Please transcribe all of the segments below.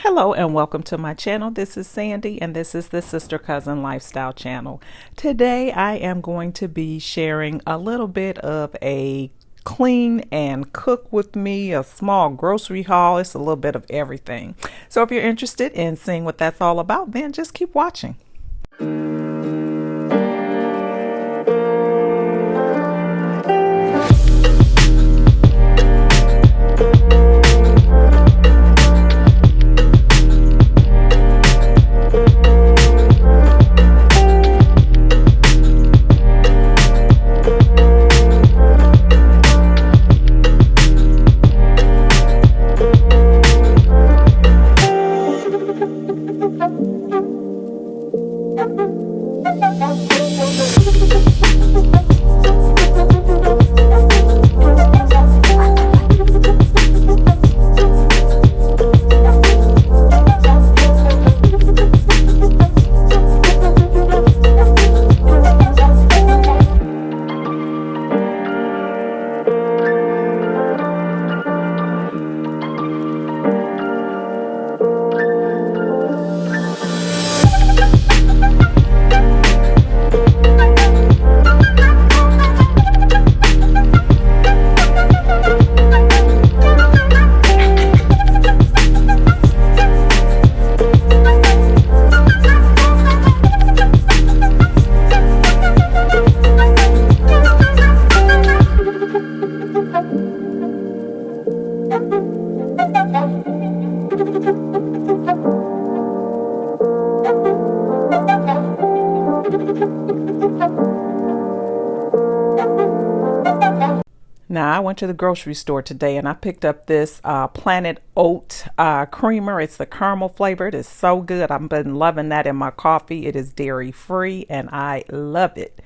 Hello and welcome to my channel. This is Sandy and this is the Sister Cousin Lifestyle channel. Today I am going to be sharing a little bit of a clean and cook with me, a small grocery haul. It's a little bit of everything. So if you're interested in seeing what that's all about, then just keep watching. Now, I went to the grocery store today and I picked up this Planet Oat creamer. It's the caramel flavor. It is so good. I've been loving that in my coffee. It is dairy free and I love it.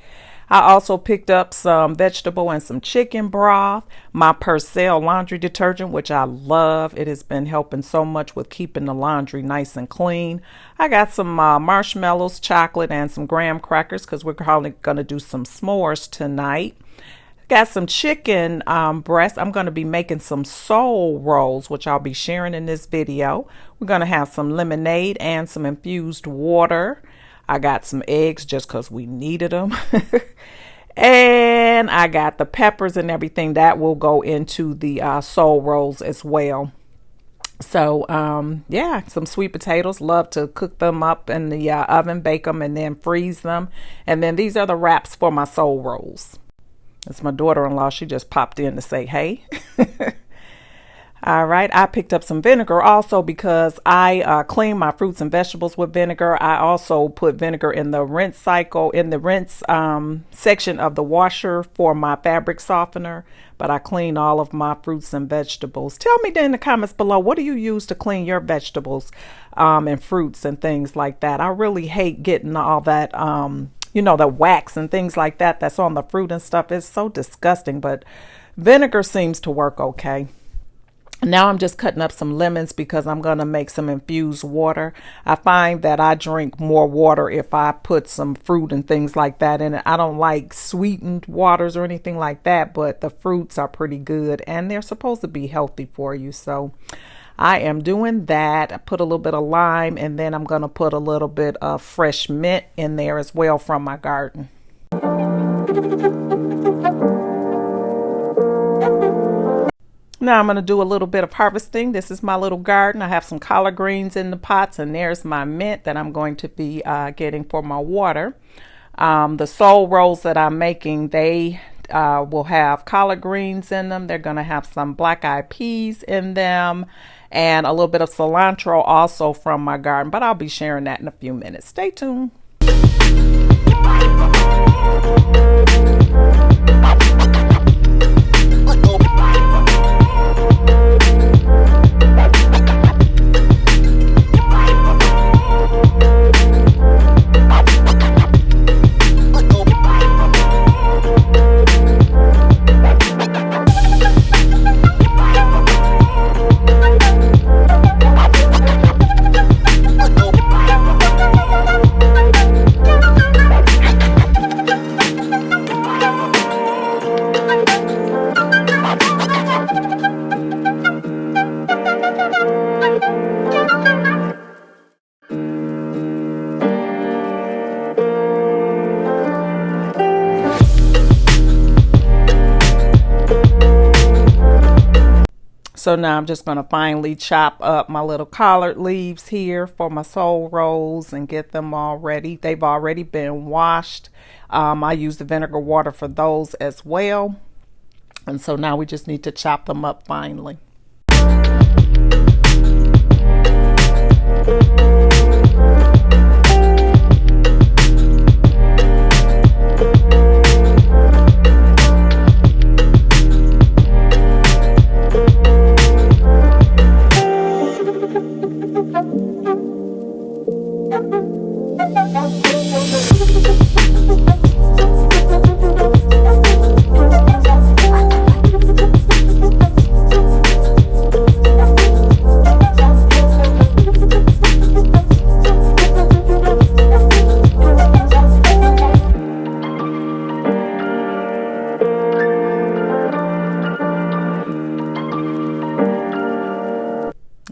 I also picked up some vegetable and some chicken broth, my Persil laundry detergent, which I love. It has been helping so much with keeping the laundry nice and clean. I got some marshmallows, chocolate, and some graham crackers because we're probably going to do some s'mores tonight. Got some chicken breast. I'm going to be making some soul rolls, which I'll be sharing in this video. We're going to have some lemonade and some infused water. I got some eggs just because we needed them. And I got the peppers and everything that will go into the soul rolls as well. So, yeah, some sweet potatoes. Love to cook them up in the oven, bake them, and then freeze them. And then these are the wraps for my soul rolls. It's my daughter-in-law. She just popped in to say, hey. All right. I picked up some vinegar also because I clean my fruits and vegetables with vinegar. I also put vinegar in the rinse cycle, in the rinse section of the washer for my fabric softener. But I clean all of my fruits and vegetables. Tell me in the comments below, what do you use to clean your vegetables and fruits and things like that? I really hate getting all that the wax and things like that that's on the fruit and stuff. Is so disgusting, but vinegar seems to work okay. Now I'm just cutting up some lemons because I'm going to make some infused water. I find that I drink more water if I put some fruit and things like that in it. I don't like sweetened waters or anything like that, but the fruits are pretty good and they're supposed to be healthy for you. So I am doing that. I put a little bit of lime and then I'm going to put a little bit of fresh mint in there as well from my garden. Now I'm going to do a little bit of harvesting. This is my little garden. I have some collard greens in the pots and there's my mint that I'm going to be getting for my water. The soul rolls that I'm making, they will have collard greens in them. They're going to have some black-eyed peas in them and a little bit of cilantro also from my garden, but I'll be sharing that in a few minutes. Stay tuned. So now I'm just going to finely chop up my little collard leaves here for my soul rolls and get them all ready. They've already been washed. I use the vinegar water for those as well. And so now we just need to chop them up finely.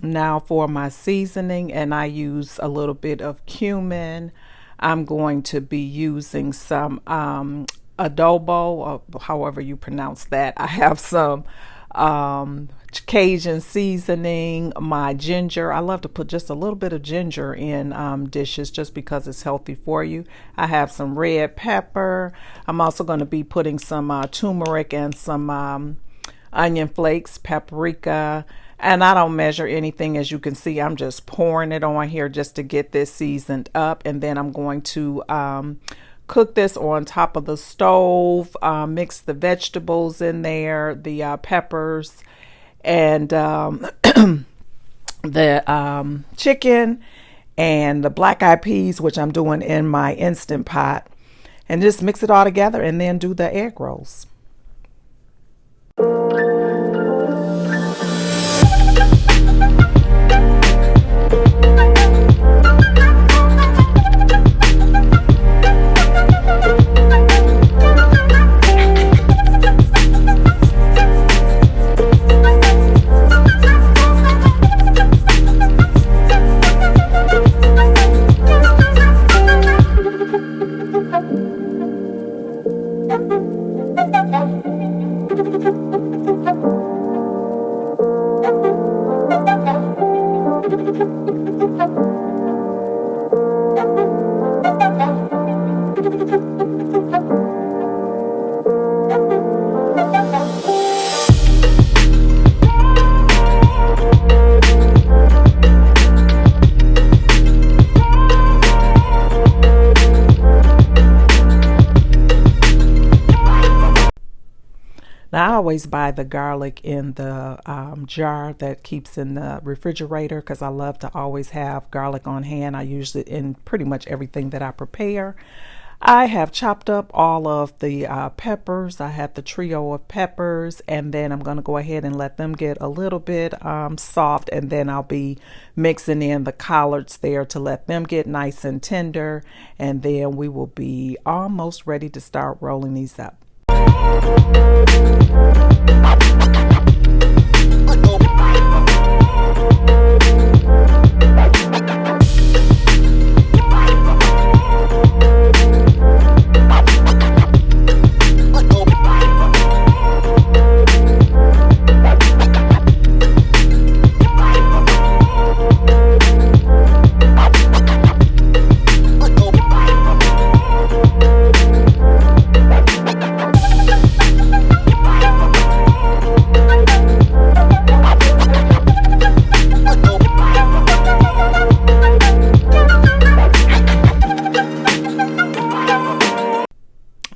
Now for my seasoning, and I use a little bit of cumin. I'm going to be using some adobo, or however you pronounce that. I have some Cajun seasoning, my ginger. I love to put just a little bit of ginger in dishes just because it's healthy for you. I have some red pepper. I'm also going to be putting some turmeric and some onion flakes, paprika. And I don't measure anything, as you can see. I'm just pouring it on here just to get this seasoned up. And then I'm going to cook this on top of the stove, mix the vegetables in there, the peppers, and the chicken, and the black-eyed peas, which I'm doing in my Instant Pot. And just mix it all together and then do the egg rolls. Now, I always buy the garlic in the jar that keeps in the refrigerator because I love to always have garlic on hand. I use it in pretty much everything that I prepare. I have chopped up all of the peppers. I have the trio of peppers, and then I'm going to go ahead and let them get a little bit soft, and then I'll be mixing in the collards there to let them get nice and tender, and then we will be almost ready to start rolling these up.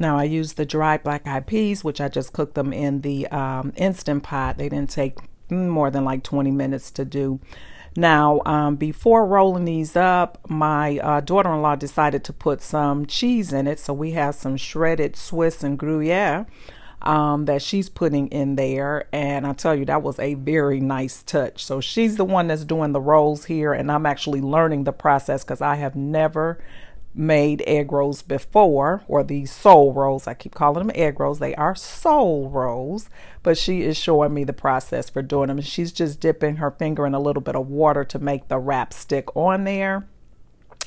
Now I use the dried black-eyed peas, which I just cooked them in the Instant Pot. They didn't take more than like 20 minutes to do. Now, before rolling these up, my daughter-in-law decided to put some cheese in it. So we have some shredded Swiss and Gruyere that she's putting in there. And I tell you, that was a very nice touch. So she's the one that's doing the rolls here. And I'm actually learning the process because I have never made egg rolls before, or these soul rolls. I keep calling them egg rolls. They are soul rolls, but she is showing me the process for doing them. She's just dipping her finger in a little bit of water to make the wrap stick on there.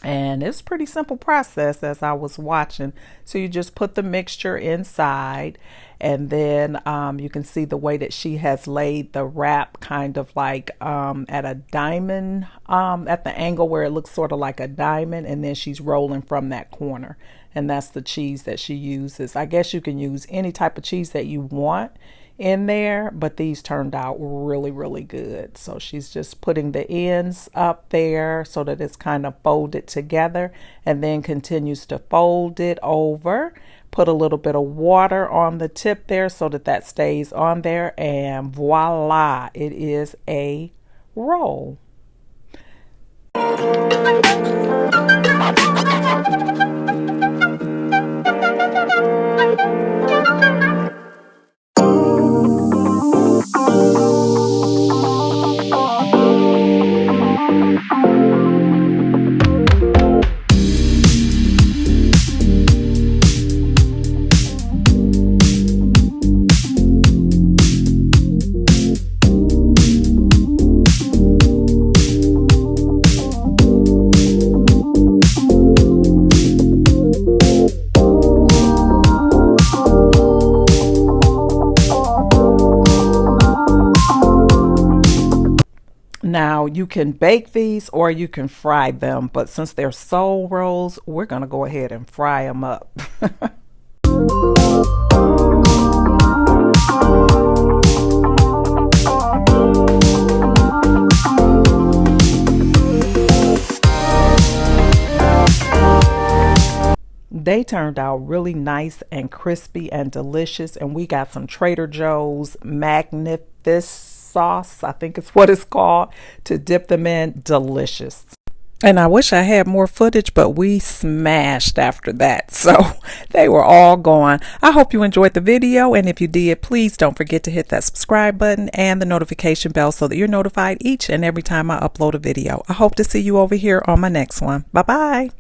And it's a pretty simple process as I was watching. So you just put the mixture inside, and then you can see the way that she has laid the wrap kind of like at a diamond, at the angle where it looks sort of like a diamond, and then she's rolling from that corner. And that's the cheese that she uses. I guess you can use any type of cheese that you want in there, but these turned out really, really good. So she's just putting the ends up there so that it's kind of folded together, and then continues to fold it over, put a little bit of water on the tip there so that that stays on there, and voila, it is a roll. Now you can bake these or you can fry them, but since they're soul rolls, we're gonna go ahead and fry them up. They turned out really nice and crispy and delicious, and we got some Trader Joe's Magnificent sauce, I think it's what it's called, to dip them in. Delicious. And I wish I had more footage, but we smashed after that, so they were all gone. I hope you enjoyed the video, and if you did, please don't forget to hit that subscribe button and the notification bell so that you're notified each and every time I upload a video. I hope to see you over here on my next one. Bye bye.